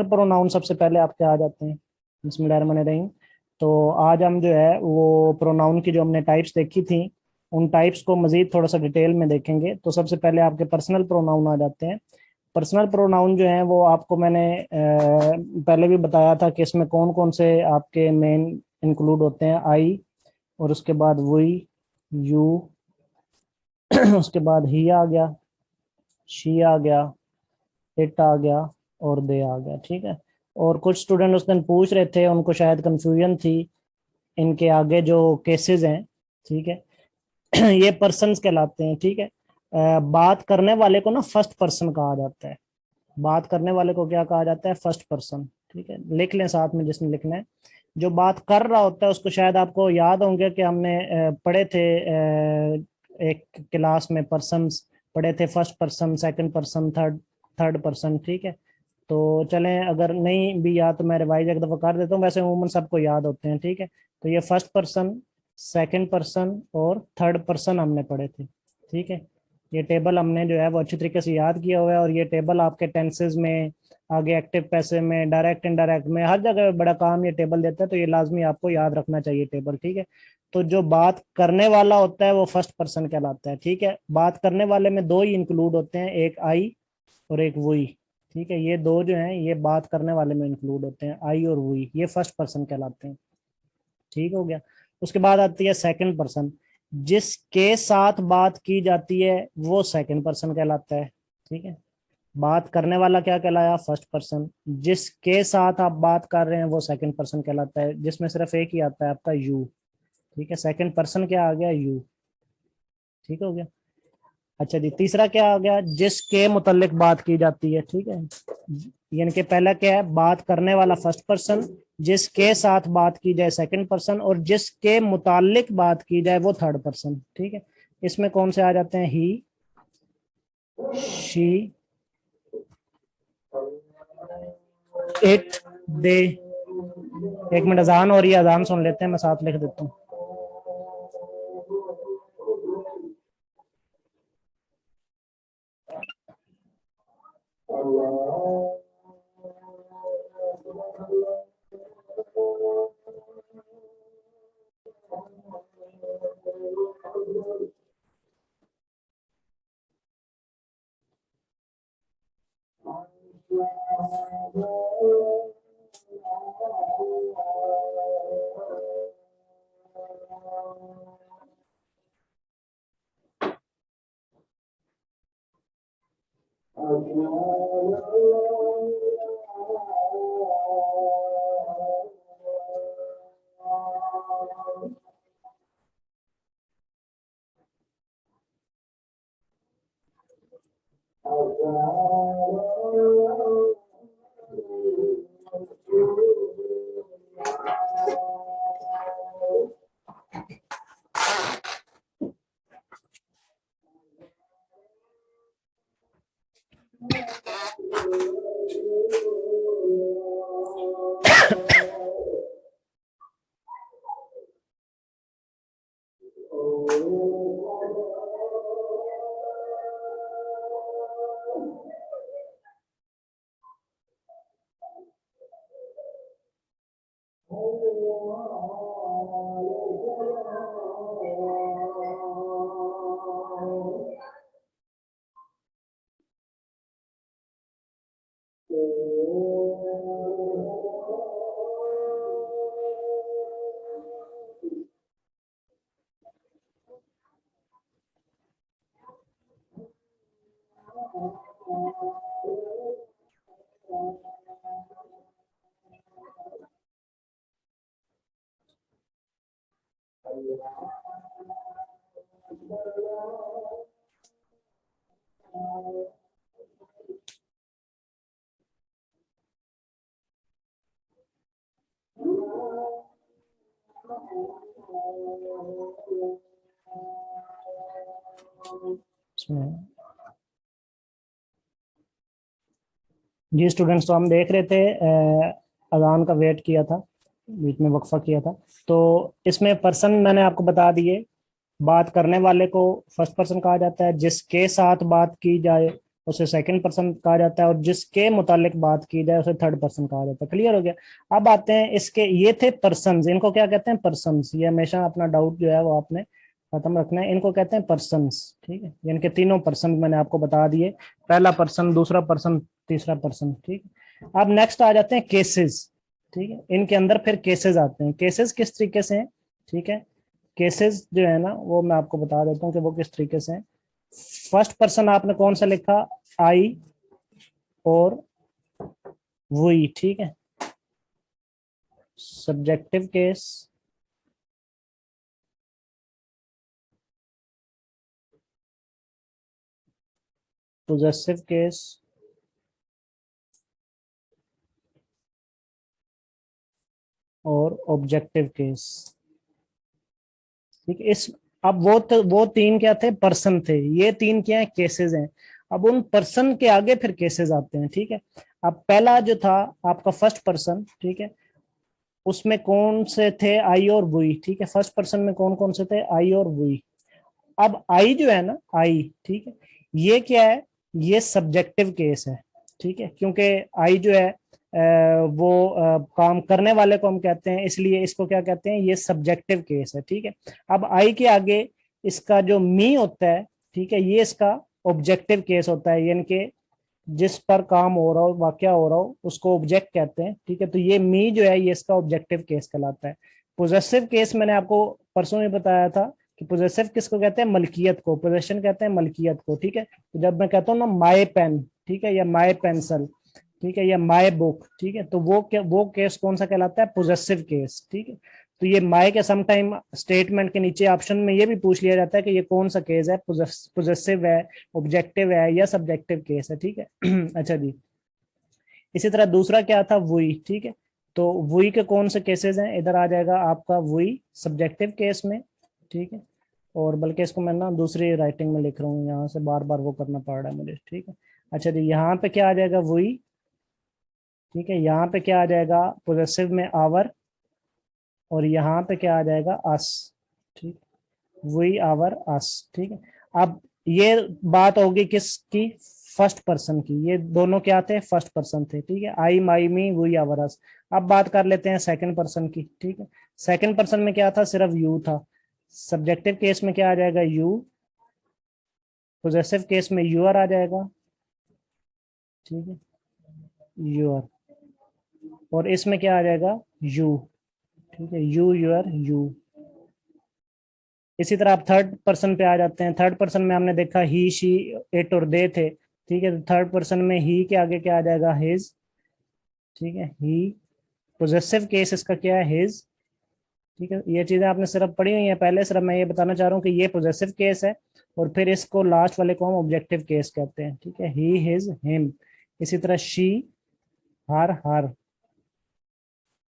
Pronoun सबसे पहले आपके आ जाते हैं। बिस्मिल्लाहिर्रहमानिर्रहीम। तो आज हम जो है वो प्रोनाउन की जो हमने टाइप्स देखी थी उन टाइप्स को मजीद थोड़ा सा डिटेल में देखेंगे। तो सबसे पहले आपके पर्सनल प्रोनाउन आ जाते हैं। पर्सनल प्रोनाउन जो है वो आपको मैंने पहले भी बताया था कि इसमें कौन कौन से आपके मेन इंक्लूड होते हैं। आई, और उसके बाद वी, यू, उसके बाद ही आ गया, शी आ गया, इट आ गया और दे आ गया। ठीक है। और कुछ स्टूडेंट उस दिन पूछ रहे थे, उनको शायद कंफ्यूजन थी इनके आगे जो केसेस हैं। ठीक है। ये पर्सन्स कहलाते हैं। ठीक है। बात करने वाले को ना फर्स्ट पर्सन कहा जाता है। बात करने वाले को क्या कहा जाता है? First person. ठीक है, लिख लें साथ में जिसने लिखना है। जो बात कर रहा होता है उसको शायद आपको याद होंगे कि हमने पढ़े थे एक क्लास में पर्सन्स पढ़े थे, first person, second person, third third person. ठीक है। तो चलें, अगर नहीं भी याद तो मैं रिवाइज एक दफ़ा कर देता हूँ, वैसे उमूमन सबको याद होते हैं। ठीक है। तो ये फर्स्ट पर्सन, सेकंड पर्सन और थर्ड पर्सन हमने पढ़े थे। ठीक है। ये टेबल हमने जो है वो अच्छी तरीके से याद किया हुआ है, और ये टेबल आपके टेंसेस में, आगे एक्टिव पैसे में, डायरेक्ट इनडायरेक्ट में, हर जगह बड़ा काम ये टेबल देता है। तो ये लाजमी आपको याद रखना चाहिए टेबल। ठीक है। तो जो बात करने वाला होता है वो फर्स्ट पर्सन कहलाता है। ठीक है। बात करने वाले में दो ही इंक्लूड होते हैं, एक आई और एक वही। ठीक है। ये दो जो हैं ये बात करने वाले में इंक्लूड होते हैं, आई और वही, ये फर्स्ट पर्सन कहलाते हैं। ठीक हो गया। उसके बाद आती है सेकंड पर्सन। जिसके साथ बात की जाती है वो सेकंड पर्सन कहलाता है। ठीक है। बात करने वाला क्या कहलाया? First person. जिसके साथ आप बात कर रहे हैं वो सेकंड पर्सन कहलाता है, जिसमें सिर्फ एक ही आता है आपका यू। ठीक है। सेकंड पर्सन क्या आ गया? यू। ठीक हो गया। अच्छा जी, तीसरा क्या आ गया? जिसके मुतल्लिक बात की जाती है। ठीक है। यानी कि पहला क्या है? बात करने वाला फर्स्ट पर्सन, जिसके साथ बात की जाए सेकंड पर्सन, और जिसके मुतालिक बात की जाए वो थर्ड पर्सन। ठीक है। इसमें कौन से आ जाते हैं? ही, शी, इट, दे। एक मिनट, अजान हो रही है, अजान सुन लेते हैं, मैं साथ लिख देता हूँ। जी स्टूडेंट्स, तो हम देख रहे थे, अजान का वेट किया था, बीच में वक्फा किया था। तो इसमें पर्सन मैंने आपको बता दिए। बात करने वाले को फर्स्ट पर्सन कहा जाता है, जिसके साथ बात की जाए उसे सेकंड पर्सन कहा जाता है, और जिसके मुतालिक बात की जाए उसे थर्ड पर्सन कहा जाता है। क्लियर हो गया। अब आते हैं इसके, ये थे पर्सन्स, इनको क्या कहते हैं, पर्सन्स। ये हमेशा अपना डाउट जो है वो आपने खत्म रखना है, इनको कहते हैं पर्सन्स। ठीक है, इनके तीनों पर्सन मैंने आपको बता दिए, पहला पर्सन, दूसरा पर्सन, तीसरा पर्सन। ठीक है, अब नेक्स्ट आ जाते हैं केसेस। ठीक है, इनके अंदर फिर केसेस आते हैं। केसेस किस तरीके से हैं, ठीक है, केसेस जो है ना वो मैं आपको बता देता हूँ कि वो किस तरीके से हैं। फर्स्ट पर्सन आपने कौन सा लिखा, आई और वही। ठीक है, सब्जेक्टिव केस, पोजेसिव केस और ऑब्जेक्टिव केस। ठीक है, इस, अब वो तीन क्या थे, पर्सन थे, ये तीन क्या है, केसेस हैं। अब उन पर्सन के आगे फिर केसेस आते हैं। ठीक है, अब पहला जो था आपका फर्स्ट पर्सन, ठीक है, उसमें कौन से थे, आई और वी। ठीक है, फर्स्ट पर्सन में कौन कौन से थे, आई और वी। अब आई जो है ना, आई, ठीक है, ये क्या है, ये सब्जेक्टिव केस है। ठीक है, क्योंकि आई जो है वो काम करने वाले को हम कहते हैं, इसलिए इसको क्या कहते हैं, ये सब्जेक्टिव केस है। ठीक है, अब आई के आगे इसका जो मी होता है, ठीक है, ये इसका ऑब्जेक्टिव केस होता है, यानी कि जिस पर काम हो रहा हो, वाकया हो रहा हो, उसको ऑब्जेक्ट कहते हैं। ठीक है, तो ये मी जो है ये इसका ऑब्जेक्टिव केस कहलाता है। पोजेसिव केस मैंने आपको परसों में बताया था कि पोजेसिव किसको कहते हैं, मलकियत को, पोजेशन कहते हैं मलकियत को। ठीक है, तो जब मैं कहता हूँ ना माई पेन, ठीक है, या माई पेंसिल, ठीक है, या माई बुक, ठीक है, तो वो केस कौन सा कहलाता है, पोजेसिव केस। ठीक है, तो ये माई के समटाइम स्टेटमेंट के नीचे ऑप्शन में ये भी पूछ लिया जाता है कि ये कौन सा केस है, पोजेसिव है, ऑब्जेक्टिव है, या सब्जेक्टिव केस है। ठीक है अच्छा जी, इसी तरह दूसरा क्या था, वही। ठीक है, तो वही के कौन से केसेस हैं, इधर आ जाएगा आपका वही सब्जेक्टिव केस में। ठीक है, और बल्कि इसको मैं ना दूसरी राइटिंग में लिख रहा हूँ, यहाँ से बार बार वो करना पड़ रहा है मुझे। ठीक है, अच्छा जी, यहाँ पे क्या आ जाएगा, वही। ठीक है, यहाँ पे क्या आ जाएगा, पोजेसिव में आवर, और यहाँ पे क्या आ जाएगा, अस। ठीक, वी, आवर, अस। ठीक है, अब ये बात होगी किसकी, फर्स्ट पर्सन की। ये दोनों क्या थे, फर्स्ट पर्सन थे। ठीक है, आई, माई, मी, वी, आवर, अस। अब बात कर लेते हैं सेकंड पर्सन की। ठीक है, सेकंड पर्सन में क्या था, सिर्फ यू था। सब्जेक्टिव केस में क्या आ जाएगा, यू। पोजेसिव केस में यूर आ जाएगा। ठीक है, यूर, और इसमें क्या आ जाएगा, यू। ठीक है, यू, यूर, यू। इसी तरह आप थर्ड पर्सन पे आ जाते हैं। थर्ड पर्सन में हमने देखा ही, शी, इट और दे थे। ठीक है, तो थर्ड पर्सन में ही के आगे क्या आ जाएगा, हिज। ठीक है, ही। पोजेसिव केस इसका क्या है, हिज। ठीक है, ये चीजें आपने सिर्फ पढ़ी हुई है पहले, सिर्फ मैं ये बताना चाह रहा हूँ कि ये पोजेसिव केस है, और फिर इसको लास्ट वाले को हम ऑब्जेक्टिव केस कहते हैं। ठीक है, ही, हिज, हिम। इसी तरह शी, हर, हर।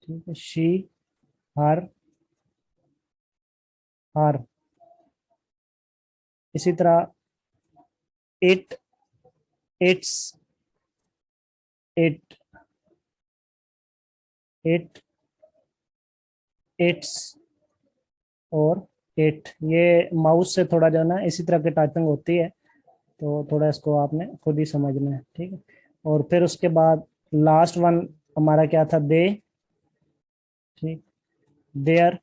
ठीक है, शी, हर, हर। इसी तरह it, it's, it, it, it's और इट। ये माउस से थोड़ा जो है ना इसी तरह की टाइपिंग होती है, तो थोड़ा इसको आपने खुद ही समझना है। ठीक है, और फिर उसके बाद लास्ट वन हमारा क्या था, दे। ठीक, देयर,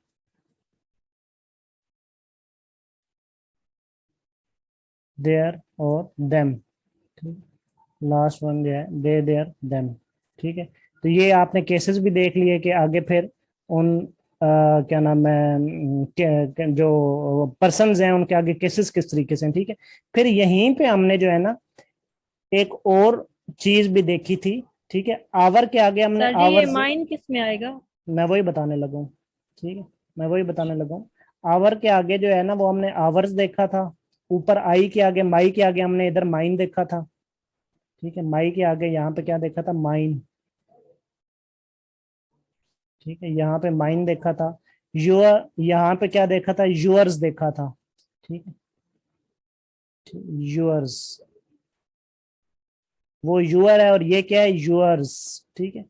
देयर और देम। ठीक, लास्ट वन जो है दे, देयर, देम। ठीक है, तो ये आपने केसेस भी देख लिए कि आगे फिर उन क्या नाम है, जो पर्सन्स हैं उनके आगे केसेस किस तरीके से हैं। ठीक है, फिर यहीं पे हमने जो है ना एक और चीज भी देखी थी। ठीक है, आवर के आगे हमने सर जी ये आवर्स, माइन किस में आएगा? मैं वही बताने लगा हूँ। ठीक है, मैं वही बताने लगा हूँ। आवर के आगे जो है ना वो हमने आवर्स देखा था, ऊपर आई के आगे, माई के आगे हमने इधर माइन देखा था। ठीक है, माई के आगे यहाँ पे क्या देखा था, माइन। ठीक है, यहाँ पे माइन देखा था। यूअर, यहाँ पे क्या देखा था, यूअर्स देखा था। ठीक है, यूअर्स, वो यूअर है और ये क्या है, यूअर्स। ठीक है,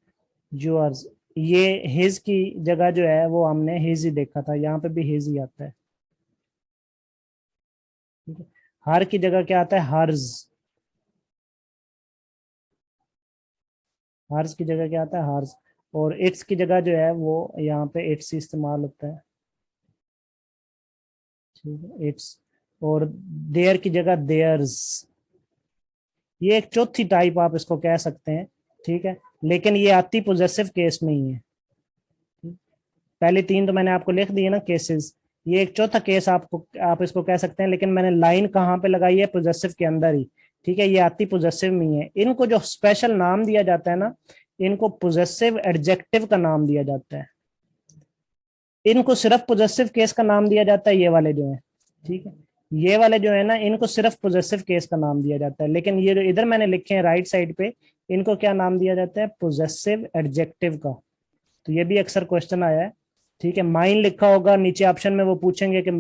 यूअर्स। ये हिज की जगह जो है वो हमने हिज ही देखा था, यहाँ पे भी हिज ही आता है। ठीक है, हर की जगह क्या आता है, हर्ज। हार्स की जगह क्या आता है, हार्स। और इट्स की जगह जो है वो यहाँ पे इट्स इस्तेमाल होता है, ठीक है, इट्स। और देयर की जगह देयर्स। ये एक चौथी टाइप आप इसको कह सकते हैं, ठीक है, लेकिन ये आती पोजेसिव केस में ही है। पहले तीन तो मैंने आपको लिख दिए ना केसेस, ये एक चौथा केस आपको, आप इसको कह सकते हैं, लेकिन मैंने लाइन कहाँ पे लगाई है, पोजेसिव के अंदर ही, ठीक है, ये आती पोजेसिव में ही है। इनको जो स्पेशल नाम दिया जाता है ना, इनको पोजेसिव एडजेक्टिव का नाम दिया जाता है। इनको सिर्फ पोजेसिव केस का नाम दिया जाता है, ये वाले जो है, ठीक है, ये वाले जो है ना, इनको सिर्फ पोजेसिव केस का नाम दिया जाता है। लेकिन ये जो इधर मैंने लिखे हैं राइट साइड पे, इनको क्या नाम दिया जाता है, पोजेसिव एडजेक्टिव का। तो ये भी अक्सर क्वेश्चन आया है, ठीक है, माइन लिखा होगा नीचे ऑप्शन में, वो पूछेंगे कि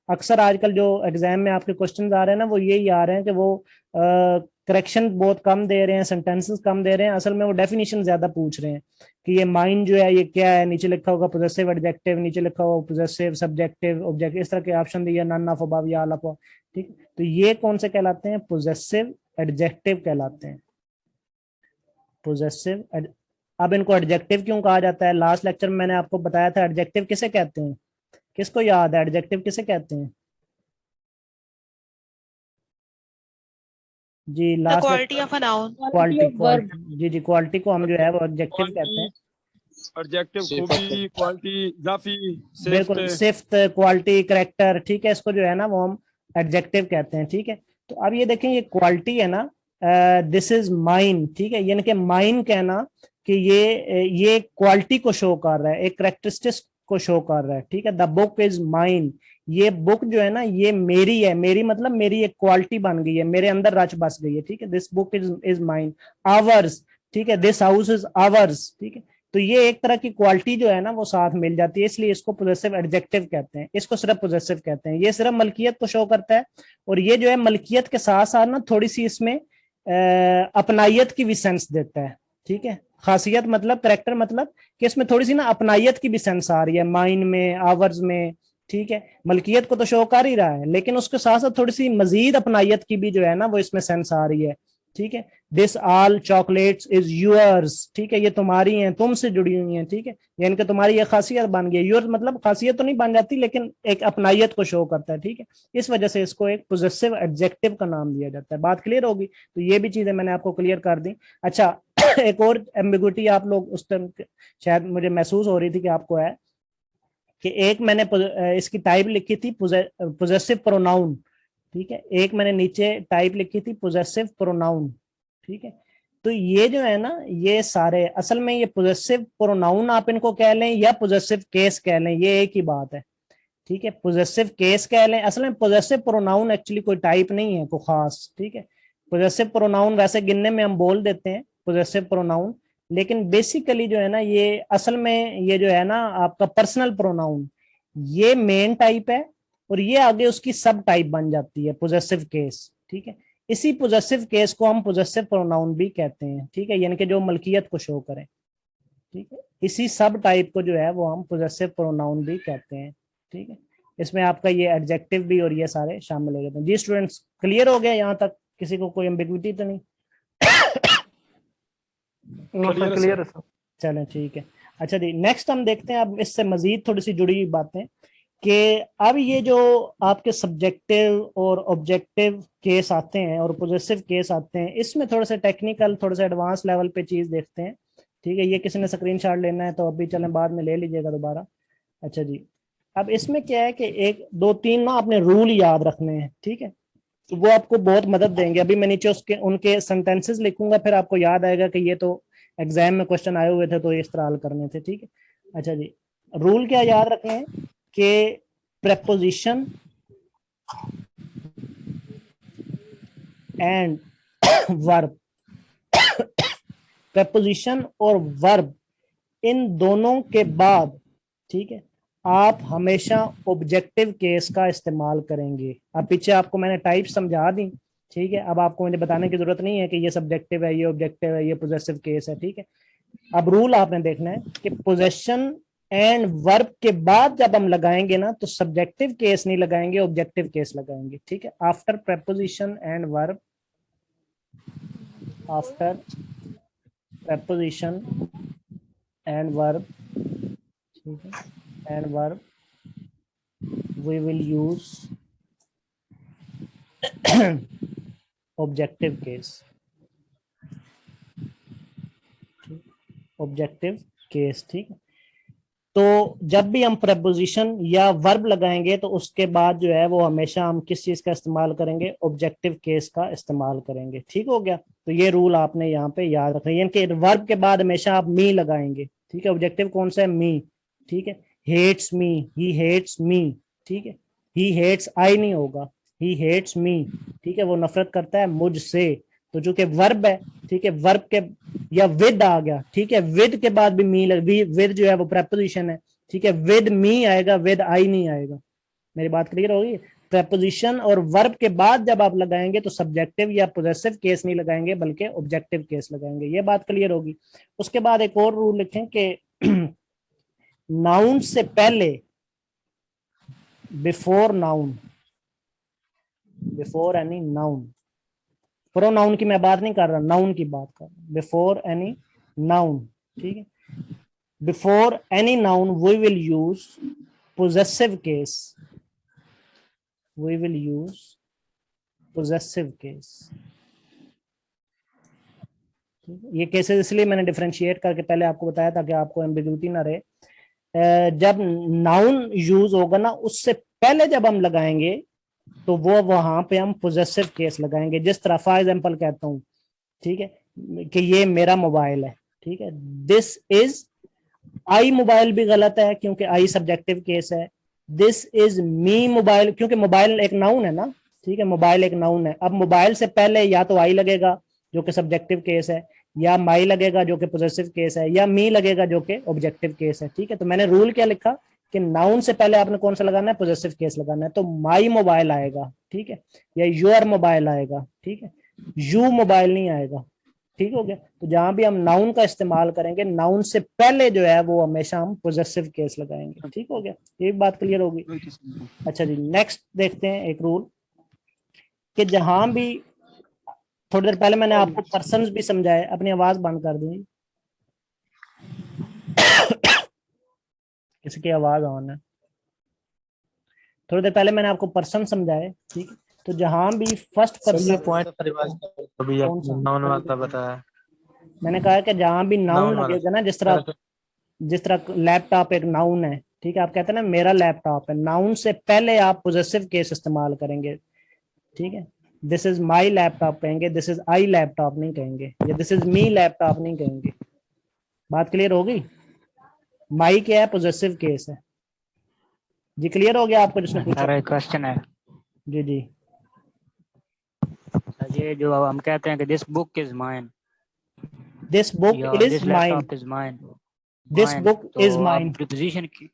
अक्सर आजकल जो एग्जाम में आपके क्वेश्चन आ रहे हैं ना, वो यही आ रहे हैं कि वो करेक्शन बहुत कम दे रहे हैं, सेंटेंसेस कम दे रहे हैं, असल में वो डेफिनेशन ज्यादा पूछ रहे हैं कि ये माइन जो है ये क्या है। नीचे लिखा होगा पोजेसिव एडजेक्टिव, नीचे लिखा होगा पोजेसिव सब्जेक्टिव ऑब्जेक्टिव, इस तरह के ऑप्शन दिए, नन ऑफ अबव या ऑल ऑफ, ठीक। तो ये कौन से कहलाते हैं, पोजेसिव एडजेक्टिव कहलाते हैं, पोजेसिव। अब इनको एडजेक्टिव क्यों कहा जाता है, लास्ट लेक्चर में मैंने आपको बताया था एडजेक्टिव किसे कहते हैं, किसको याद है एडजेक्टिव किसे कहते हैं? जी the last quality lecture, of a noun. Quality quality, जी जी, क्वालिटी को हम जो है वो एडजेक्टिव कहते क्वालिटी, हैं। एडजेक्टिव खूबी, क्वालिटी, इजाफी, सिफ्त। बिल्कुल, सिफ्त, क्वालिटी, करेक्टर, ठीक है, इसको जो है ना वो हम एडजेक्टिव कहते हैं, ठीक है। तो अब ये देखें, ये क्वालिटी है ना, दिस इज माइन, ठीक है, यानी कि माइन कहना कि ये क्वालिटी को शो कर रहा है, एक करेक्टरिस्टिक्स को शो कर रहा है, ठीक है। द बुक इज माइन, ये बुक जो है ना ये मेरी है, मेरी मतलब मेरी एक क्वालिटी बन गई है, मेरे अंदर रच बस गई है, ठीक है। This book is mine. Hours, ठीक है, दिस हाउस इज आवर्स, ठीक है। तो ये एक तरह की क्वालिटी जो है ना वो साथ मिल जाती है, इसलिए इसको पोजेसिव एडजेक्टिव कहते हैं, इसको सिर्फ पोजेसिव कहते हैं। ये सिर्फ मलकियत को शो करता है, और ये जो है मलकियत के साथ साथ ना थोड़ी सी इसमें अपनायत की भी सेंस देता है, ठीक है। खासियत मतलब करेक्टर मतलब कि इसमें थोड़ी सी ना अपनायत की भी सेंस आ रही है, माइन में, आवर्स में, ठीक है। मलकियत को तो शो कर ही रहा है, लेकिन उसके साथ साथ थोड़ी सी मजीद अपनायत की भी जो है ना वो इसमें सेंस आ रही है, ठीक है। This all chocolates is yours, ठीक है, ये तुम्हारी हैं, तुमसे जुड़ी हुई हैं, ठीक है, यानी कि तुम्हारी ये खासियत बन गई। यूअर्स मतलब खासियत तो नहीं बन जाती, लेकिन एक अपनायत को शो करता है, ठीक है। इस वजह से इसको एक पोजेसिव एडजेक्टिव का नाम दिया जाता है। बात क्लियर होगी? तो ये भी चीजें मैंने आपको क्लियर कर दी। अच्छा, एक और एम्बिगुइटी आप लोग उस टाइम शायद मुझे महसूस हो रही थी कि आपको है, कि एक मैंने इसकी टाइप लिखी थी पोजेसिव प्रोनाउन, ठीक है, एक मैंने नीचे टाइप लिखी थी पोजेसिव प्रोनाउन, ठीक है। तो ये जो है ना ये सारे असल में ये पोजेसिव प्रोनाउन आप इनको कह लें या पोजेसिव केस कह लें, ये एक ही बात है, ठीक है। पोजेसिव केस कह लें, असल में पोजेसिव प्रोनाउन एक्चुअली कोई टाइप नहीं है कोई खास, ठीक है। पोजेसिव प्रोनाउन वैसे गिनने में हम बोल देते हैं पोजेसिव प्रोनाउन, लेकिन बेसिकली जो है ना ये असल में ये जो है ना आपका पर्सनल प्रोनाउन, ये मेन टाइप है, और ये आगे उसकी सब टाइप बन जाती है पोजेसिव केस, ठीक है। इसी पोजेसिव केस को हम पोजेसिव प्रोनाउन भी कहते हैं, ठीक है, यानी कि जो मलकियत को शो करें, ठीक है। इसी सब टाइप को जो है वो हम पोजेसिव प्रोनाउन भी कहते हैं, ठीक है। इसमें आपका ये एडजेक्टिव भी और ये सारे शामिल हो जाते हैं। जी स्टूडेंट्स, क्लियर हो गया यहाँ तक? किसी को कोई एम्बिग्विटी तो नहीं? क्लियर है सर। चलें ठीक है। अच्छा जी, नेक्स्ट हम देखते हैं अब इससे मजीद थोड़ी सी जुड़ी हुई बातें, कि अब ये जो आपके सब्जेक्टिव और ऑब्जेक्टिव केस आते हैं और पोजेसिव केस आते हैं, इसमें थोड़ा सा टेक्निकल, थोड़ा सा एडवांस लेवल पे चीज देखते हैं, ठीक है। ये किसी ने स्क्रीनशॉट लेना है तो अभी चलें, बाद में ले लीजिएगा दोबारा। अच्छा जी, अब इसमें क्या है कि एक दो तीन ना आपने रूल याद रखने हैं, ठीक है, तो वो आपको बहुत मदद देंगे। अभी मैं नीचे उसके उनके सेंटेंसेस लिखूंगा, फिर आपको याद आएगा कि ये तो एग्जाम में क्वेश्चन आए हुए थे तो इस तरह हल करने थे, ठीक है। अच्छा जी, रूल क्या याद रखने हैं कि preposition एंड वर्ब, preposition और वर्ब इन दोनों के बाद, ठीक है, आप हमेशा ऑब्जेक्टिव केस का इस्तेमाल करेंगे। अब पीछे आपको मैंने टाइप समझा दी, ठीक है, अब आपको मुझे बताने की जरूरत नहीं है कि ये सब्जेक्टिव है, ये ऑब्जेक्टिव है, ये पोजेसिव केस है, ठीक है। अब रूल आपने देखना है कि पोजेशन एंड वर्ब के बाद जब हम लगाएंगे ना तो सब्जेक्टिव केस नहीं लगाएंगे, ऑब्जेक्टिव केस लगाएंगे, ठीक है। After preposition and verb, after preposition and verb, ठीक है, and verb we will use objective case, objective case, ठीक है। तो जब भी हम प्रपोजिशन या वर्ब लगाएंगे तो उसके बाद जो है वो हमेशा हम किस चीज का इस्तेमाल करेंगे, ऑब्जेक्टिव केस का इस्तेमाल करेंगे, ठीक हो गया। तो ये रूल आपने यहाँ पे याद रखना है, यानी कि वर्ब के बाद हमेशा आप मी लगाएंगे, ठीक है। ऑब्जेक्टिव कौन सा है, मी, ठीक है। हेट्स मी, ही हेट्स मी, ठीक है। ही हेट्स आई नहीं होगा, ही हेट्स मी, ठीक है, वो नफरत करता है मुझसे। तो जो कि वर्ब है, ठीक है, वर्ब के या विद आ गया, ठीक है, विद के बाद भी मी लग, विद जो है वो प्रेपोजिशन है, ठीक है, विद मी आएगा, विद आई नहीं आएगा। मेरी बात क्लियर होगी। प्रेपोजिशन और वर्ब के बाद जब आप लगाएंगे तो सब्जेक्टिव या पोजेसिव केस नहीं लगाएंगे बल्कि ऑब्जेक्टिव केस लगाएंगे, ये बात क्लियर होगी। उसके बाद एक और रूल लिखें कि नाउन से पहले, before noun, before any noun, pronoun की मैं बात नहीं कर रहा, नाउन की बात कर रहा हूं, बिफोर एनी नाउन, ठीक है। Before any noun we will use possessive case, we will use possessive case. ये केसेस इसलिए मैंने डिफरेंशिएट करके पहले आपको बताया ताकि आपको एम्बिग्यूटी ना रहे। जब नाउन यूज होगा ना, उससे पहले जब हम लगाएंगे तो वो वहां पे हम पोजेसिव केस लगाएंगे। जिस तरह फॉर एग्जांपल कहता हूं, ठीक है, कि ये मेरा मोबाइल है, ठीक है, दिस इज आई, मोबाइल भी गलत है क्योंकि आई सब्जेक्टिव केस है। दिस इज मी मोबाइल, क्योंकि मोबाइल एक नाउन है ना, ठीक है, मोबाइल एक नाउन है। अब मोबाइल से पहले या तो आई लगेगा जो कि सब्जेक्टिव केस है, या माई लगेगा जो कि पोजेसिव केस है, या मी लगेगा जो कि ऑब्जेक्टिव केस है, ठीक है। तो मैंने रूल क्या लिखा कि नाउन से पहले आपने कौन सा लगाना है, पोजेसिव केस लगाना है। तो माई मोबाइल आएगा, ठीक है, या योर मोबाइल आएगा, ठीक है, यू मोबाइल नहीं आएगा, ठीक हो गया। तो जहां भी हम नाउन का इस्तेमाल करेंगे, नाउन से पहले जो है वो हमेशा हम पोजेसिव केस लगाएंगे, ठीक हो गया। ये बात क्लियर होगी। अच्छा जी, नेक्स्ट देखते हैं एक रूल कि जहां भी, थोड़ी देर पहले मैंने आपको पर्सन्स भी समझाए, अपनी आवाज बंद कर दी, किसकी आवाज ऑन है। थोड़ी देर पहले मैंने आपको पर्सन समझाए, ठीक है। तो जहां भी फर्स्ट पर्सन, नाउन वाला बताया, मैंने कहा कि जहां भी नाउन लगेगा ना, जिस तरह लैपटॉप एक नाउन है, ठीक है, आप कहते हैं ना मेरा लैपटॉप है, नाउन से पहले आप पोजेसिव केस इस्तेमाल करेंगे, ठीक है। दिस इज माई लैपटॉप कहेंगे, दिस इज आई लैपटॉप नहीं कहेंगे, या दिस इज मी लैपटॉप नहीं कहेंगे। बात क्लियर होगी। माई क्या है, पोजेसिव केस है जी। क्लियर हो गया आपको जिसने पूछा? एक क्वेश्चन है जी जी। ये जो हम कहते हैं कि this book is mine, this book is mine, is mine, this book is mine, preposition की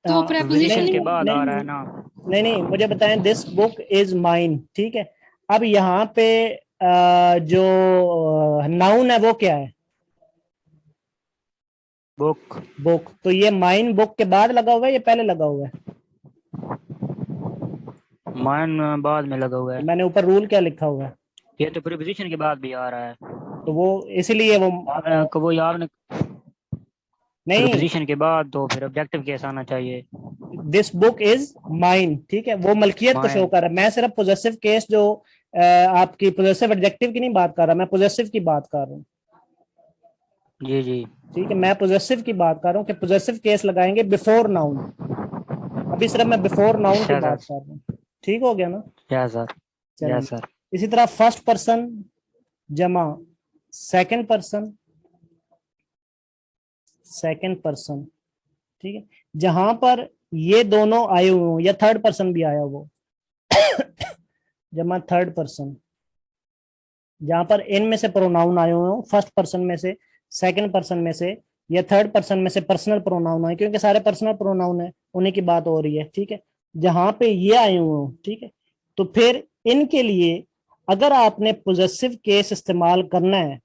तो प्रेपोजिशन के बाद आ रहा है ना। नहीं नहीं, मुझे बताएं, दिस बुक इज माइन, ठीक है। अब यहाँ पे जो नाउन है वो क्या है, बुक, बुक। तो ये माइन बुक के बाद लगा हुआ है या पहले लगा हुआ है? माइन बाद में लगा हुआ है। मैंने ऊपर रूल क्या लिखा हुआ है? ये तो प्रीपोजिशन के बाद भी आ रहा है, तो वो इसीलिए वो आपने नहीं, प्रीपोजिशन के बाद तो फिर ऑब्जेक्टिव केस आना चाहिए। दिस बुक इज माइन, ठीक है, वो मलकियत को शो कर रहा है। मैं सिर्फ पोजेसिव केस जो आपकी पोजेसिव एडजेक्टिव की नहीं बात कर रहा, मैं पोजेसिव की बात कर रहा हूँ। जी जी, ठीक है, मैं पोजेसिव की बात कर रहा हूँ कि पोजेसिव केस लगाएंगे बिफोर नाउन। अभी सिर्फ मैं बिफोर नाउन की बात कर रहा हूँ, ठीक हो गया ना? Yes sir, yes sir. इसी तरह फर्स्ट पर्सन जमा सेकंड पर्सन, सेकंड पर्सन, ठीक है, जहां पर ये दोनों आए हुए हो या थर्ड पर्सन भी आया हो जमा थर्ड पर्सन, जहां पर इनमें से प्रोनाउन आए हुए हो, फर्स्ट पर्सन में से, सेकंड पर्सन में से या थर्ड पर्सन में से पर्सनल प्रोनाउन आए, क्योंकि सारे पर्सनल प्रोनाउन है, उन्हीं की बात हो रही है, ठीक है। जहां पे ये आए हुए हो, ठीक है, तो फिर इनके लिए अगर आपने पोजेसिव केस इस्तेमाल करना है,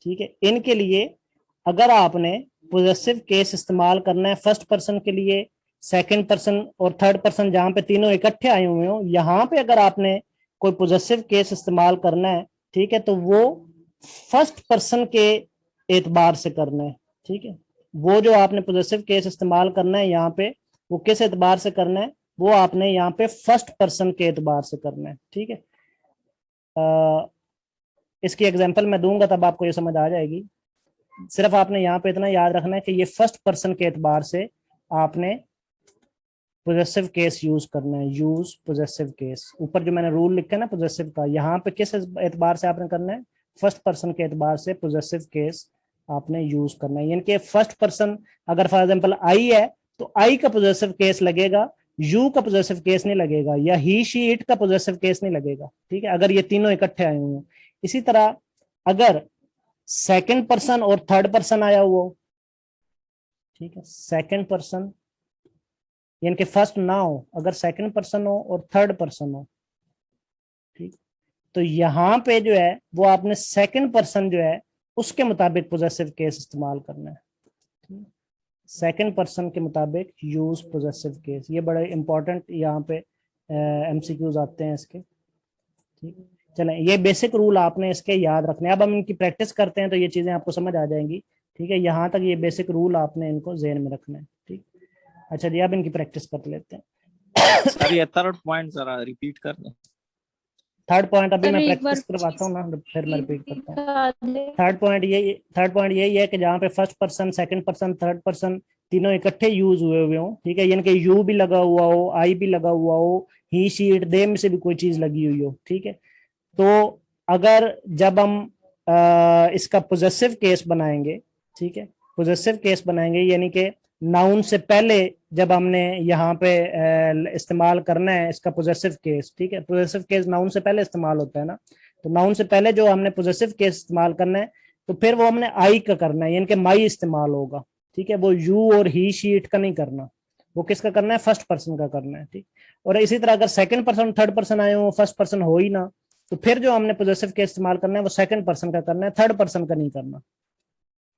ठीक है, इनके लिए अगर आपने पोजेसिव केस इस्तेमाल करना है फर्स्ट पर्सन के लिए, सेकंड पर्सन और थर्ड पर्सन, जहां पे तीनों इकट्ठे आए हुए हो, यहां पे अगर आपने कोई पोजेसिव केस इस्तेमाल करना है, ठीक है, तो वो फर्स्ट पर्सन के एतबार से करना है, ठीक है। वो जो आपने पोजेसिव केस इस्तेमाल करना है यहाँ पे, वो किस एतबार से करना है, वो आपने यहाँ पे फर्स्ट पर्सन के एतबार से करना है, ठीक है। इसकी एग्जांपल मैं दूंगा तब आपको ये समझ आ जाएगी। सिर्फ आपने यहाँ पे इतना याद रखना है कि ये फर्स्ट पर्सन के एतबार से आपने पोजेसिव केस यूज करना है, यूज पोजेसिव केस। ऊपर जो मैंने रूल लिखा है ना पोजेसिव का, यहाँ पे किस एतबार से आपने करना है, फर्स्ट पर्सन के एतबार से पोजेसिव केस आपने यूज करना है। यानी कि फर्स्ट पर्सन अगर फॉर एग्जांपल आई है तो आई का पोजेसिव केस लगेगा, यू का पोजेसिव केस नहीं लगेगा, या ही शी इट का पोजेसिव केस नहीं लगेगा, ठीक है, अगर ये तीनों इकट्ठे आए हुए हैं। इसी तरह अगर सेकंड पर्सन और थर्ड पर्सन आया हुआ हो, ठीक है, सेकंड पर्सन यानी कि फर्स्ट ना हो, अगर सेकंड पर्सन हो और थर्ड पर्सन हो, ठीक, तो यहाँ पे जो है वो आपने सेकंड पर्सन जो है उसके मुताबिक पोजेसिव केस इस्तेमाल करना है, सेकंड पर्सन के मुताबिक यूज पोजेसिव केस। ये बड़े इंपॉर्टेंट यहाँ पे एमसीक्यूज आते हैं इसके, ठीक। चलें, ये बेसिक रूल आपने इसके याद रखने हैं। अब हम इनकी प्रैक्टिस करते हैं तो ये चीजें आपको समझ आ जाएंगी, ठीक है। यहाँ तक ये बेसिक रूल आपने इनको ज़हन में रखना है, ठीक। अच्छा जी, अब इनकी प्रैक्टिस कर लेते हैं। सर ये थर्ड पॉइंट जरा रिपीट कर दें। थर्ड पॉइंट अभी मैं अरे एक प्रैक्टिस बार करवाता हूँ ना, फिर मैं रिपीट करता हूँ। थर्ड थर्ड पॉइंट यही है कि जहाँ पे first person, second person, third person तीनों इकट्ठे यूज हुए हुए हों, ठीक है, यानी कि यू भी लगा हुआ हो, आई भी लगा हुआ हो, ही शी इट दे में से भी कोई चीज लगी हुई हो, ठीक है। तो अगर जब हम इसका पोजेसिव केस बनाएंगे, ठीक है, पोजेसिव केस बनाएंगे यानी कि नाउन से पहले जब हमने यहाँ पे इस्तेमाल करना है इसका पोजेसिव केस, ठीक है, पोजेसिव केस नाउन से पहले इस्तेमाल होता है ना, तो नाउन से पहले जो हमने पोजेसिव केस इस्तेमाल करना है तो फिर वो हमने आई का करना है, यानी कि माई इस्तेमाल होगा, ठीक है। वो यू और ही शी इट का नहीं करना, वो किसका करना है, फर्स्ट पर्सन का करना है, ठीक। और इसी तरह अगर सेकंड पर्सन थर्ड पर्सन आए हो, फर्स्ट पर्सन हो ही ना, तो फिर जो हमने पोजेसिव केस इस्तेमाल करना है वो सेकंड पर्सन का करना है, थर्ड पर्सन का नहीं करना।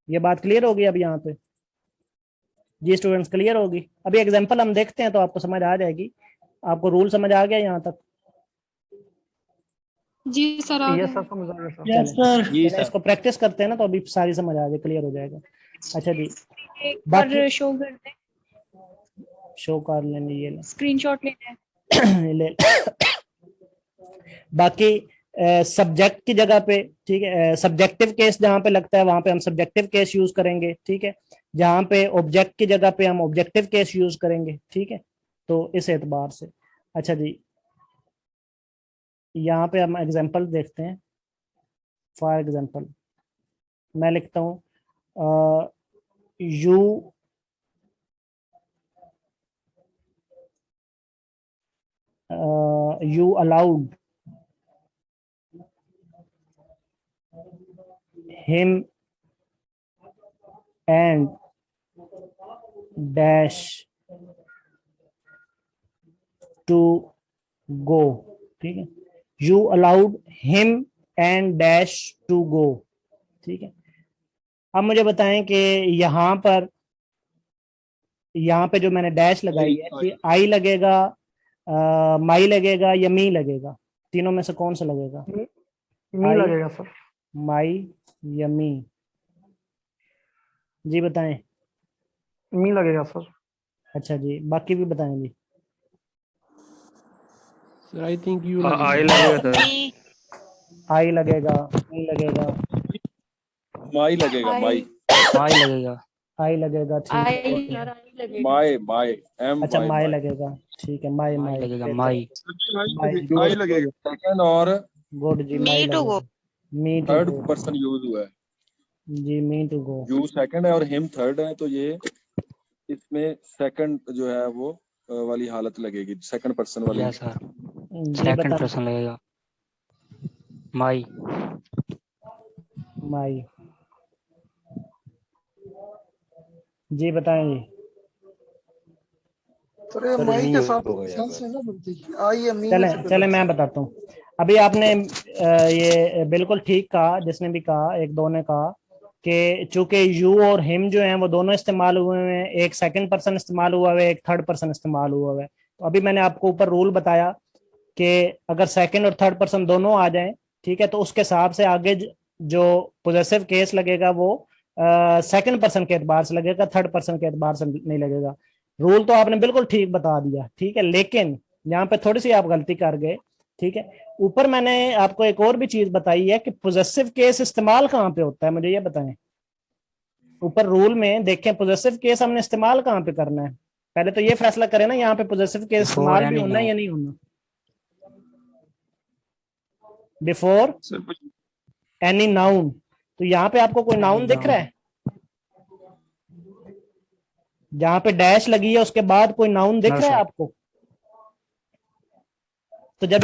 ये बात क्लियर होगी अब यहाँ पे जी स्टूडेंट्स, क्लियर होगी। अभी एग्जांपल हम देखते हैं तो आपको समझ आ जाएगी। आपको रूल समझ आ गया यहाँ तक? जी सर आ यस गए। सर, समझ आ गया सर। चलें, जी चलें, सर। इसको प्रैक्टिस करते हैं ना तो अभी सारी समझ आ जाए, क्लियर हो जाएगा। अच्छा जी, एक बार बाकी शो कर दें, शो कर लेंगे, ये ले स्क्रीनशॉट लेना है। ले बाकी सब्जेक्ट की जगह पे, ठीक है, सब्जेक्टिव केस जहाँ पे लगता है वहां पे हम सब्जेक्टिव केस यूज करेंगे, ठीक है। जहाँ पे ऑब्जेक्ट की जगह पे हम ऑब्जेक्टिव केस यूज करेंगे, ठीक है, तो इस एतबार से। अच्छा जी, यहाँ पे हम एग्जांपल देखते हैं। फॉर एग्जांपल मैं लिखता हूँ you allowed him and dash to go, ठीक है, you allowed him and dash to go, ठीक है। अब मुझे बताएं कि यहाँ पे जो मैंने डैश लगाई है कि आई लगेगा, माई लगेगा या मी लगेगा, तीनों में से कौन सा लगेगा? मी लगेगा सर। माई या मी, जी बताएं। मी लगेगा सर। अच्छा जी, बाकी भी बताएं जी। सर आई थिंक यू आई लगेगा सर। आई लगेगा, मी लगेगा, माई लगेगा, माई माई लगेगा। आई लगेगा, ठीक है, माई माई एम अच्छा माई लगेगा, ठीक है, माई माई माई लगेगा। माई आई लगेगा। सेकंड और गुड जी, माई लगेगा। Me to third go, person use हुआ है, जी me to go, you second है और हिम थर्ड है, तो ये इसमें सेकंड जो है वो वाली हालत लगेगी, सेकंड पर्सन वाली। यस सर, जी सेकंड बता। पर्सन लगेगा। माई माई, जी बताएं जी। सर ये माई के साथ ना बनती है, आई या मी में से चले मैं बताता हूँ। अभी आपने ये बिल्कुल ठीक कहा, जिसने भी कहा, एक दो ने कहा कि चूंकि यू और हिम जो हैं वो दोनों इस्तेमाल हुए हैं, एक सेकंड पर्सन इस्तेमाल हुआ है, एक थर्ड पर्सन इस्तेमाल हुआ है। तो अभी मैंने आपको ऊपर रूल बताया कि अगर सेकंड और थर्ड पर्सन दोनों आ जाएं, ठीक है, तो उसके हिसाब से आगे जो पोजेसिव केस लगेगा वो सेकंड पर्सन के एतबार से लगेगा, थर्ड पर्सन के एतबार से नहीं लगेगा। रूल तो आपने बिल्कुल ठीक बता दिया, ठीक है, लेकिन यहाँ पे थोड़ी सी आप गलती कर गए, ठीक है। ऊपर मैंने आपको एक और भी चीज बताई है कि पोजेसिव केस इस्तेमाल कहाँ पे होता है, मुझे ये बताएं। ऊपर रूल में देखें पोजेसिव केस हमने इस्तेमाल कहाँ पे करना है, पहले तो ये फैसला करें ना यहाँ पे पोजेसिव केस इस्तेमाल भी होना है या नहीं होना। बिफोर एनी नाउन, तो यहाँ पे आपको कोई नाउन दिख रहा है, जहां पे डैश लगी है उसके बाद कोई नाउन दिख रहा है आपको? तो जब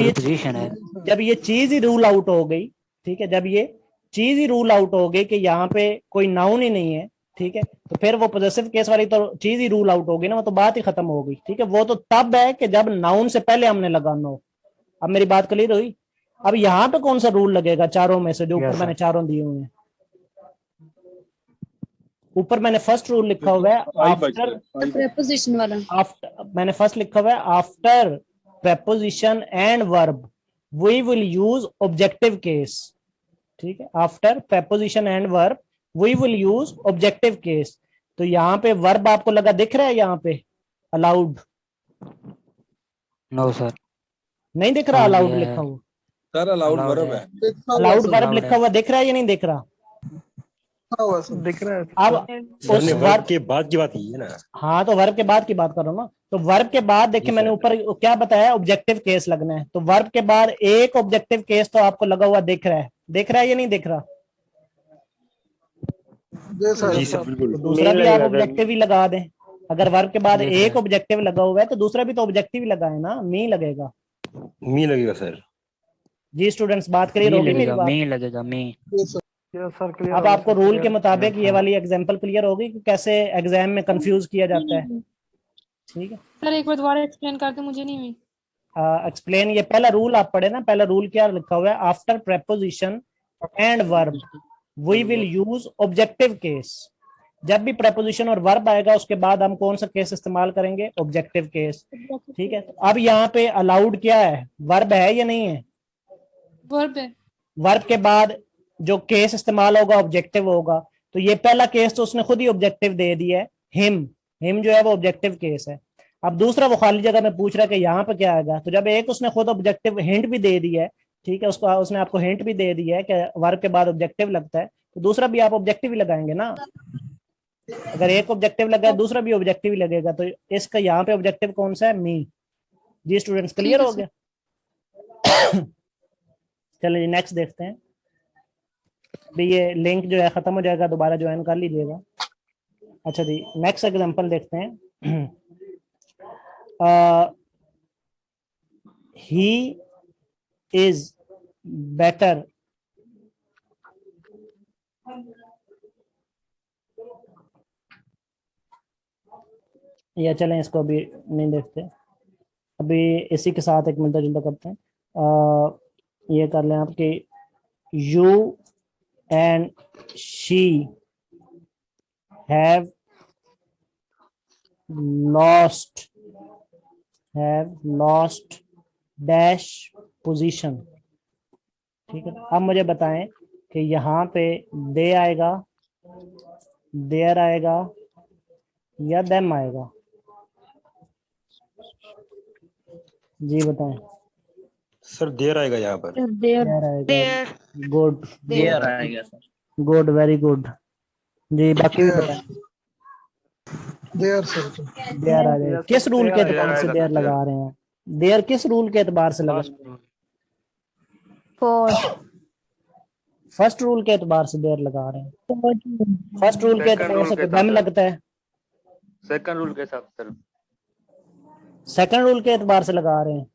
ये चीज ही रूल आउट हो गई, ठीक है, जब ये चीज ही रूल आउट हो गई कि यहाँ पे कोई नाउन ही नहीं है, ठीक है, तो फिर वो पोजेसिव केस वाली तो चीज ही रूल आउट हो गई ना, वो तो बात ही खत्म हो गई, ठीक है। वो तो तब है कि जब नाउन से पहले हमने लगाना हो। अब मेरी बात क्लियर हुई? अब यहाँ पे कौन सा रूल लगेगा चारों में से, जो ऊपर मैंने चारों दिए हुए हैं? ऊपर मैंने फर्स्ट रूल लिखा हुआ है आफ्टर प्रीपोजिशन वाला, मैंने फर्स्ट लिखा हुआ है after preposition and verb we will use objective case, ठीक है, after preposition and verb we will use objective case। तो यहाँ पे verb आपको लगा दिख रहा है यहाँ पे allowed? नो सर, नहीं दिख रहा allowed लिखा हुआ? सर अलाउड वर्ब है, allowed verb लिखा हुआ दिख रहा है या नहीं दिख रहा? दिख रहा है। अब उस वर्ब के बाद की बात की है ना। हाँ, तो वर्ब के बाद की बात करो ना। तो वर्ब के बाद देखिए मैंने ऊपर क्या बताया, ऑब्जेक्टिव केस लगना है। तो वर्ब के बाद एक ऑब्जेक्टिव केस तो आपको लगा हुआ दिख रहा है या नहीं दिख रहा? जी सर बिल्कुल। तो दूसरा भी आप ऑब्जेक्टिव ही लगा दें। अगर वर्ब के बाद एक ऑब्जेक्टिव लगा हुआ है तो दूसरा भी तो ऑब्जेक्टिव ही लगाए ना, मी लगेगा। मी लगेगा सर। जी स्टूडेंट्स, बात क्लियर होगी मेरी बात? मी लगेगा, मी। अब आपको रूल के मुताबिक ये वाली एग्जांपल क्लियर होगी कि कैसे एग्जाम में कंफ्यूज किया जाता है, ठीक है। सर एक बार दोबारा एक्सप्लेन कर दो, मुझे नहीं हुई। एक्सप्लेन, ये पहला रूल आप पढ़े ना, पहला रूल क्या लिखा हुआ है? After preposition and verb we will use objective case. जब भी प्रेपोजिशन और वर्ब आएगा उसके बाद हम कौन सा केस इस्तेमाल करेंगे? ऑब्जेक्टिव केस, ठीक है। तो अब यहाँ पे अलाउड क्या है? वर्ब है या नहीं है? वर्ब है। वर्ब के बाद जो केस इस्तेमाल होगा ऑब्जेक्टिव होगा। तो ये पहला केस तो उसने खुद ही ऑब्जेक्टिव दे दिया है, हिम जो है वो ऑब्जेक्टिव केस है। अब दूसरा वो खाली जगह में पूछ रहा है कि यहाँ पे क्या आएगा। तो जब एक उसने खुद ऑब्जेक्टिव हिंट भी दे दिया है, ठीक है, उसने आपको हिंट भी दे दिया है कि वर्ब के बाद ऑब्जेक्टिव लगता है, तो दूसरा भी आप ऑब्जेक्टिव ही लगाएंगे ना। अगर एक ऑब्जेक्टिव लगा है दूसरा भी ऑब्जेक्टिव ही लगेगा। तो इसका यहाँ पे ऑब्जेक्टिव कौन सा है? मी। जी स्टूडेंट्स, क्लियर हो गया? चलो जी नेक्स्ट देखते हैं। अभी ये लिंक जो है खत्म हो जाएगा, दोबारा ज्वाइन कर लीजिएगा। अच्छा जी, नेक्स्ट एग्जांपल देखते हैं। ही इज बेटर या चलें इसको अभी नहीं देखते, अभी इसी के साथ एक मिलता जुलता करते हैं। ये कर लें आपके you and she have lost dash position, ठीक है। अब मुझे बताएं कि यहाँ पे दे आएगा, देयर आएगा या them आएगा? जी बताएं। सर देर आएगा यहाँ पर। देयर आएगा। गुड, देयर आएगा सर। Good, very good. जी बाकी भी बताएं। देयर सर, देयर आ जाएगा। किस रूल के एतबार से देयर लगा रहे हैं? देयर किस रूल के एतबार से लगा? फर्स्ट रूल के एतबार से देयर लगा रहे हैं। फर्स्ट रूल के एतबार से them लगता है। सेकंड रूल के हिसाब से। सेकंड रूल के एतबार से लगा रहे हैं।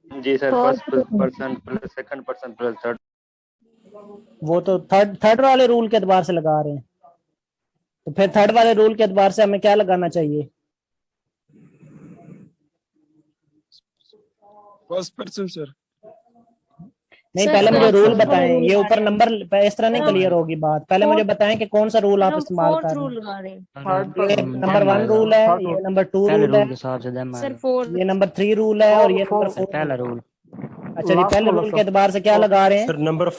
जी sir, first person plus second person plus third. वो तो थर्ड वाले रूल के एतबार से लगा रहे हैं। तो फिर थर्ड वाले रूल के एतबार से हमें क्या लगाना चाहिए? First person sir. नहीं, पहले मुझे रूल बताएं। ये ऊपर नंबर इस तरह नहीं क्लियर होगी बात। पहले मुझे बताएं कि कौन सा रूल आप इस्तेमाल कर रहे हैं। ये नंबर 1 रूल है, ये नंबर 2 रूल है, ये नंबर 3 रूल है और ये नंबर 4 पहला रूल। अच्छा जी, पहले रूल के एतबार से क्या लगा रहे हैं? सर नंबर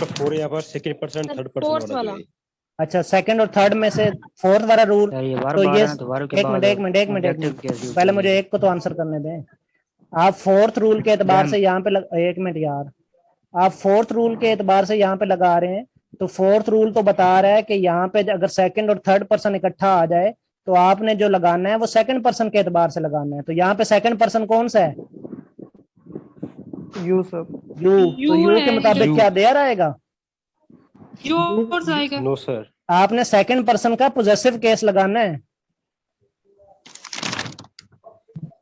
4 यहाँ पर सेकंड पर्सन थर्ड पर्सन वाला। अच्छा सेकंड और थर्ड में से फोर्थ वाला रूल, सर ये वर्ब तो आ ये रहा है तो वर्ब के एक बाद मिनट एक मिनट एक मिनट एक ऑब्जेक्टिव मिनट केस यूज पहले करेंगे। मुझे एक को तो आंसर करने दें। आप फोर्थ रूल के एतबार Then- से यहाँ पे एक मिनट यार, आप फोर्थ रूल के एतबार से यहाँ पे लगा रहे हैं, तो फोर्थ रूल तो बता रहा है कि यहाँ पे अगर सेकंड और थर्ड पर्सन इकट्ठा आ जाए तो आपने जो लगाना है वो सेकंड पर्सन के एतबार से लगाना है। तो यहाँ पे सेकंड पर्सन कौन सा है? You sir. यू। तो यू के है, मुताबिक यू। क्या देयर आएगा? योर्स आएगा। No sir. आपने सेकंड पर्सन का पोजेसिव केस लगाना है।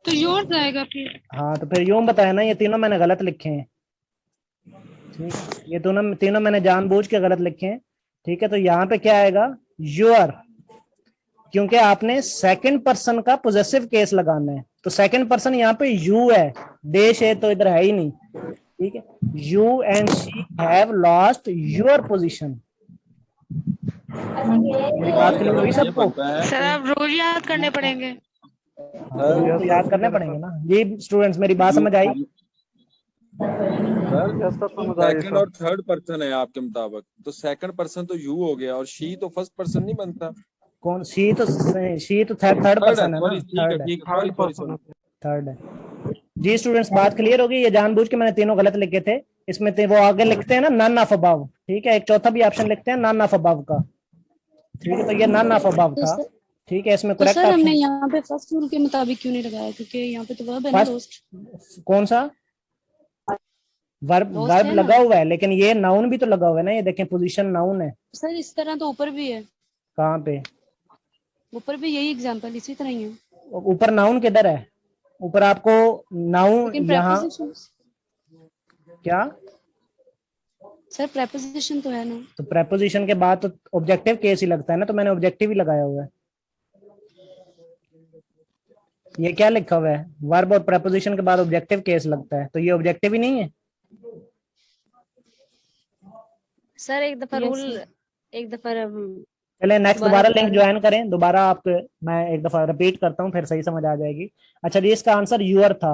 तो योर्स आएगा फिर। हाँ तो फिर यूं बताया ना, ये तीनों मैंने गलत लिखे हैं। ठीक है, ये दोनों तीनों मैंने जानबूझ के गलत लिखे हैं। ठीक है, तो यहाँ पे क्या आएगा? योर, क्योंकि आपने सेकंड पर्सन का पोजेसिव केस लगाना है। तो सेकंड पर्सन यहाँ पे यू है, देश है तो इधर है ही नहीं। ठीक है, you and she have lost your position. मेरी बात क्लियर हुई ये सबको? बनता है सर आप रोज याद करने पड़ेंगे। तो याद करने पड़ेंगे ना जी। स्टूडेंट्स मेरी बात समझ आई? सेकंड और थर्ड पर्सन है आपके मुताबिक, तो सेकंड पर्सन तो यू हो गया और शी तो फर्स्ट पर्सन नहीं बनता। कौन? शी तो थर्ड थर्ड पर्सन है, है ना। सॉरी ठीक है ठीक है, सॉरी थर्ड है जी। स्टूडेंट्स बात क्लियर होगी? ये जानबूझ के मैंने तीनों गलत लिखे थे। इसमें वो आगे लिखते हैं ना नन ऑफ अबव। ठीक है, एक चौथा भी ऑप्शन लिखते हैं नन ऑफ अबव का। ठीक है, तो ये नन ऑफ अबव था। ठीक है, इसमें तो करेक्ट सर हमने ऑप्शन यहाँ पे फर्स्ट रूल के मुताबिक क्यों नहीं लगाया? क्योंकि यहाँ पे तो वर्ब है ना, फर्स्ट रोस्ट। कौन सा वर्ब? रोस्ट वर्ब है ना। लगा हुआ है, लेकिन ये नाउन भी तो लगा हुआ है ना। ये देखें पोजीशन नाउन है। सर इस तरह तो ऊपर भी है, कहाँ पे? ऊपर भी यही एग्जांपल इसी तरह ही है। ऊपर नाउन किधर है? ऊपर आपको नाउन लेकिन यहाँ प्रेपोजिशन, क्या? सर प्रेपोजिशन तो है ना। तो प्रेपोजिशन के बाद तो ऑब्जेक्टिव केस ही लगता है ना, तो मैंने ऑब्जेक्टिव ही लगाया हुआ है। ये क्या लिखा हुआ है? वर्ब और प्रेपोजिशन के बाद ऑब्जेक्टिव केस लगता है, तो ये ऑब्जेक्टिव ही नहीं है। सर एक दफा रूल, एक दफा चले नेक्स्ट दोबारा दोबारा बता लिंक दें। ज्वाइन करें दोबारा। आप मैं एक दफा रिपीट करता हूँ फिर सही समझ आ जाएगी। अच्छा जी, इसका आंसर यूअर था।